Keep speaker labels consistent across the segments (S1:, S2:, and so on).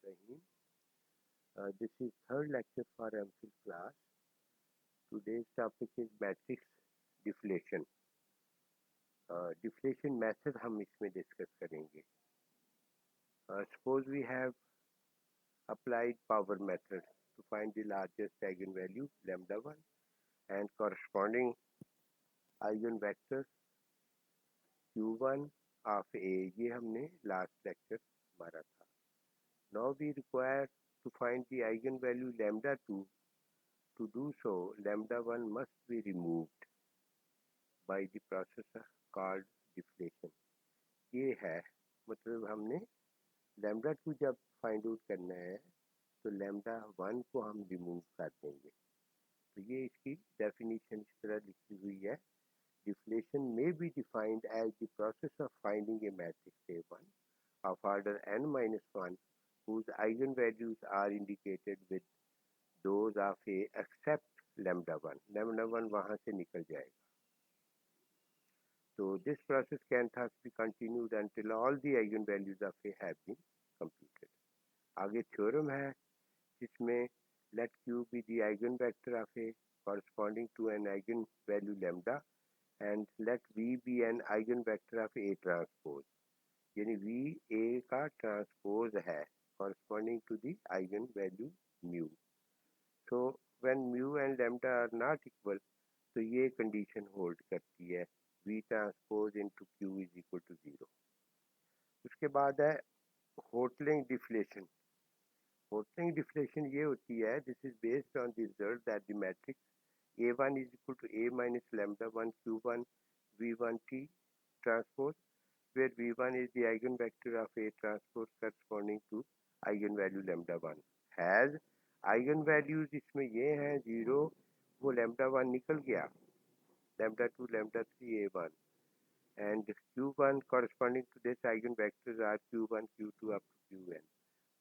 S1: Rahim. This is third lecture for MPhil class. Today's topic is matrix deflation. Deflation method हम इसमें discuss करेंगे. Suppose we have applied power method to find the largest eigenvalue lambda 1 and corresponding eigenvector q1 of A. ये हमने last lecture मारा था. Now we require to find the eigenvalue lambda 2. To do so, lambda 1 must be removed by the process called deflation. ये है मतलब हमने lambda 2 जब find out करना है तो lambda 1 को हम रिमूव कर देंगे. तो ये इसकी डेफिनेशन इस तरह लिखी हुई है. Deflation may be defined as the process of finding a matrix A1 of order n minus 1 whose eigenvalues are indicated with those of A except lambda 1. lambda 1 वहाँ से निकल जाएगा. So this process can thus be continued until all the eigenvalues of A have been computed. आगे theorem है जिसमें let Q be the eigenvector of A corresponding to an eigenvalue lambda and let V be an eigenvector of A transpose. यानी V A का transpose है corresponding to the eigenvalue mu. So when mu and lambda are not equal, तो ये condition hold करती है V transpose into Q is equal to 0. उसके बाद है Hotelling deflation. Hotelling deflation ये होती है, this is based on the result that the matrix A1 is equal to A minus lambda 1 Q1 V1 T transpose, where V1 is the eigenvector of A transpose corresponding to eigenvalue lambda 1. Has eigenvalues इसमें ये हैं 0, वो lambda 1 निकल गया, lambda 2, lambda 3, A1, and Q1 corresponding to this eigenvectors are Q1, Q2 up to Qn.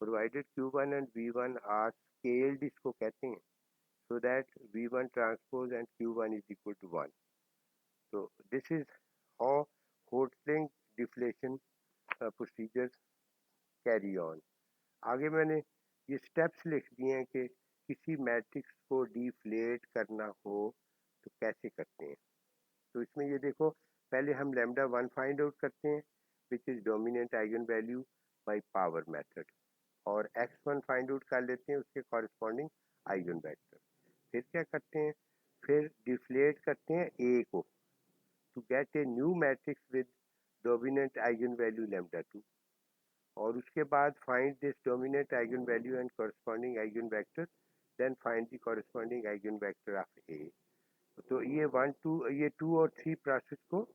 S1: Provided Q1 and V1 are scaled, इसको कहते हैं, so that V1 transpose and Q1 is equal to 1. So this is how Hotelling deflation procedures carry on. आगे मैंने ये steps लिख दिए हैं कि किसी मैट्रिक्स को डिफ्लेट करना हो तो कैसे करते हैं. तो इसमें ये देखो, पहले हम lambda 1 फाइंड आउट करते हैं which is dominant eigen value by power method, और x1 फाइंड आउट कर लेते हैं उसके कॉरस्पॉन्डिंग आइगन वेक्टर. फिर क्या करते हैं, फिर डिफ्लेट करते हैं A को to get a new matrix with dominant eigen value lambda 2, और उसके बाद find this dominant eigen value and corresponding eigen vector, then find the corresponding eigen vector of A. तो ये 1 2 ये 2 और 3 प्रोसेस को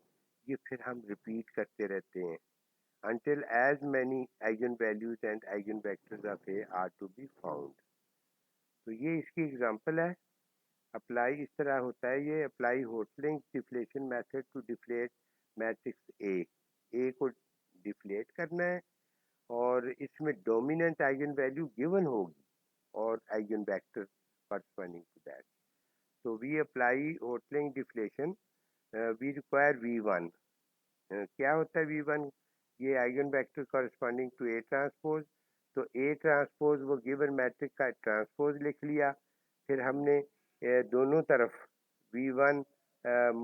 S1: ये फिर हम रिपीट करते रहते हैं until as many eigenvalues and eigenvectors of A are to be found. तो ये इसकी एग्जांपल है. अप्लाई इस तरह होता है, ये apply Hotelling deflation method to deflate matrix A को डिफ्लेट करना है, और इसमें डोमिनेंट आइगन वैल्यू गिवन होगी और eigen vector corresponding to that. So we apply Hotelling deflation. We require V1. क्या होता है V1? ये eigen vector corresponding to A transpose. तो A ट्रांसपोज वो गिवन मैट्रिक्स का ट्रांसपोज लिख लिया. फिर हमने दोनों तरफ V1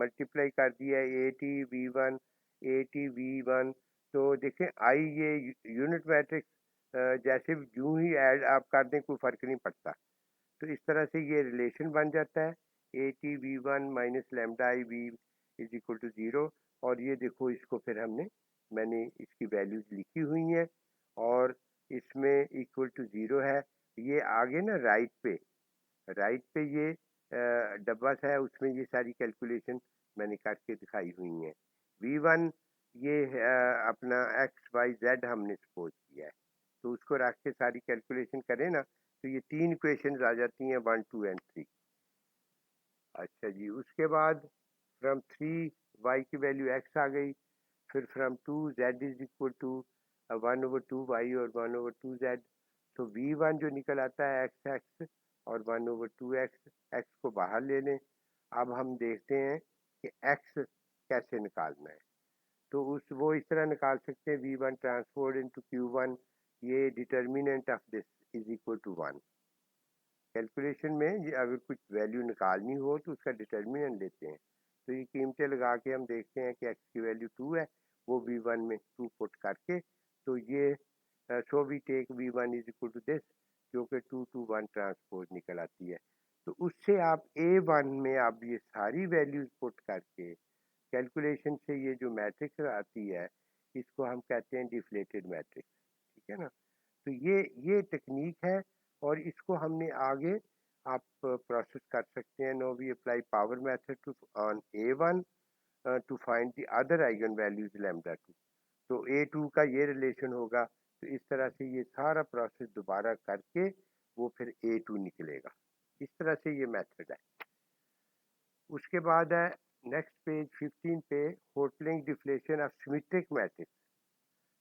S1: मल्टीप्लाई कर दिया AT V1 AT V1. तो देखें आई ये यूनिट मैट्रिक्स जैसे यूं ही ऐड आप कर दें कोई फ़र्क नहीं पड़ता. तो इस तरह से ये रिलेशन बन जाता है AT V1 minus lambda I V is equal to 0. और ये देखो, इसको फिर मैंने इसकी वैल्यूज लिखी हुई हैं और इसमें इक्वल टू 0 है. ये आगे ना राइट पे ये डब्बा सा है, उसमें ये सारी कैलकुलेशन मैंने करके दिखाई हुई हैं. V1 ये अपना XYZ हमने सपोज किया है, तो उसको रख के सारी कैलकुलेशन करें ना, तो ये 3 इक्वेशंस आ जाती हैं 1 2 एंड 3. अच्छा जी, उसके बाद फ्रॉम 3 y की वैल्यू x आ गई. फिर from 2 z is equal to 1/2y और 1/2z. तो v1 जो निकल आता है x और 1/2x. x को बाहर ले लें. अब हम देखते हैं कि x कैसे निकालना है. तो वो इस तरह निकाल सकते हैं V1 ट्रांसपोर्ट इंटू Q1 ये determinant of this is equal to 1। Calculation में ये अगर कुछ वैल्यू निकालनी हो तो उसका डिटर्मिनेंट लेते हैं। तो ये कीमतें लगा के हम देखते हैं कि एक्स की वैल्यू 2 है, वो v1 में 2 पुट करके, तो ये so we take v1 is equal to this, जो कि 2 to 1 ट्रांसपोज निकल आती है। तो उससे आप a1 में आप ये सारी वैल्यूज पुट करके कैलकुलेशन से ये जो मैट्रिक्स आती है, इसको हम कहते हैं डिफ्लेटेड मैट्रिक्स। ठीक है ना? तो ये टेक्निक है, और इसको हमने आगे आप प्रोसेस कर सकते हैं। No we apply power method to on a1 to find the other eigen values lambda 2। तो a2 का ये रिलेशन होगा, तो इस तरह से ये सारा प्रोसेस दोबारा करके वो फिर a2 निकलेगा। इस तरह से ये मेथड है। उसके बाद है नेक्स्ट पेज 15 पे, होटलिंग deflation of symmetric matrix.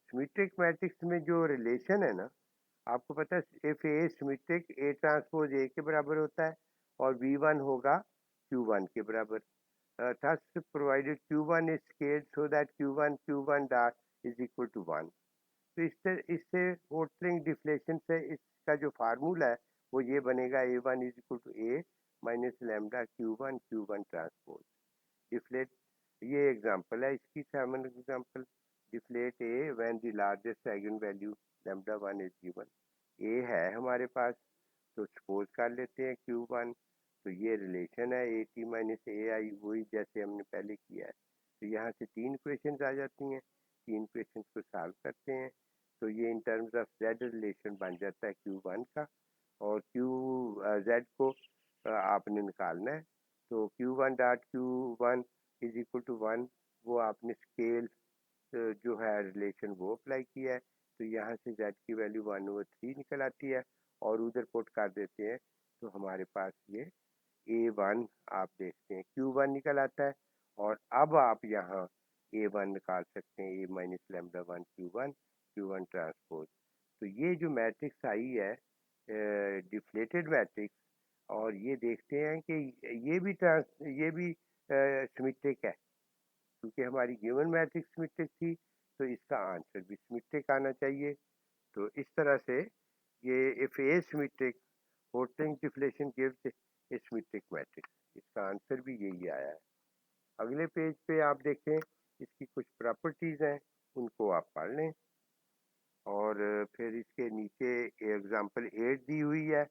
S1: Symmetric matrix में जो रिलेशन है ना, आपको पता है if A symmetric A transpose A के बराबर होता है और v1 होगा q1 के बराबर। thus provided q1 is scaled so that q1 dot is equal to 1। तो इससे होटलिंग डिफ्लेशन से इसका जो फार्मूला है वो ये बनेगा a1 is equal to a minus lambda q1 transpose deflate. ये एग्जांपल है इसकी, seven example. Deflate A when the largest eigen value lambda 1 is given. A है हमारे पास, तो सपोज कर लेते हैं q1। तो ये रिलेशन है ए टी माइनस ए आई, वही जैसे हमने पहले किया है। तो यहाँ से 3 इक्वेशंस आ जाती हैं, 3 इक्वेशंस को सॉल्व करते हैं, तो ये in terms of Z relation बन जाता है q1 का। और जेड को आपने निकालना है, तो q1 dot q1 is equal to 1, वो आपने स्केल जो है रिलेशन वो अप्लाई किया है। तो यहाँ से z की वैल्यू 1/3 निकल आती है, और उधर पुट कर देते हैं, तो हमारे पास ये a1 आप देखते हैं q1 निकल आता है। और अब आप यहाँ a1 निकाल सकते हैं, a minus lambda 1 q1 transpose. तो ये जो मैट्रिक्स आई है डिफ्लेटेड मैट्रिक्स, और ये देखते हैं कि ये भी सिमेट्रिक है, क्योंकि हमारी गिवन मैट्रिक्स सिमेट्रिक थी, तो इसका आंसर भी सिमेट्रिक आना चाहिए। तो इस तरह से ये if A symmetric होटलिंग deflation gives A symmetric matrix, इसका आंसर भी यही आया है। अगले पेज पे आप देखें, इसकी कुछ प्रॉपर्टीज़ हैं, उनको आप पढ़ लें। और फिर इसके नीचे एग्जांपल 8 दी हुई है,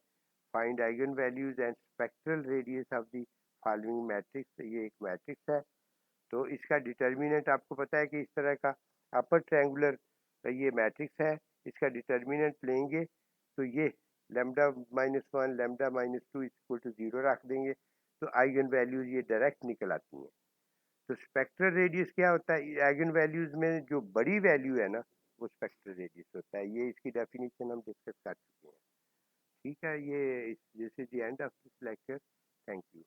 S1: find eigen values and spectral radius of the following matrix. ये एक मैट्रिक्स है, तो इसका डिटर्मिनेंट आपको पता है कि इस तरह का अपर ट्रायंगुलर ये मैट्रिक्स है, इसका डिटर्मिनेंट लेंगे तो ये λ-1 λ-2 इक्वल टू 0 रख देंगे, तो आइगन वैल्यूज ये डायरेक्ट निकल आती हैं। तो स्पेक्ट्रल रेडियस क्या होता है? आइगन वैल्यूज में जो बड़ी वैल्यू है ना, वो स्पेक्ट्रल रेडियस होता है। ये इसकी डेफिनेशन हम डिस्कस कर चुके हैं। ठीक है, ये this is the end of this lecture. Thank you.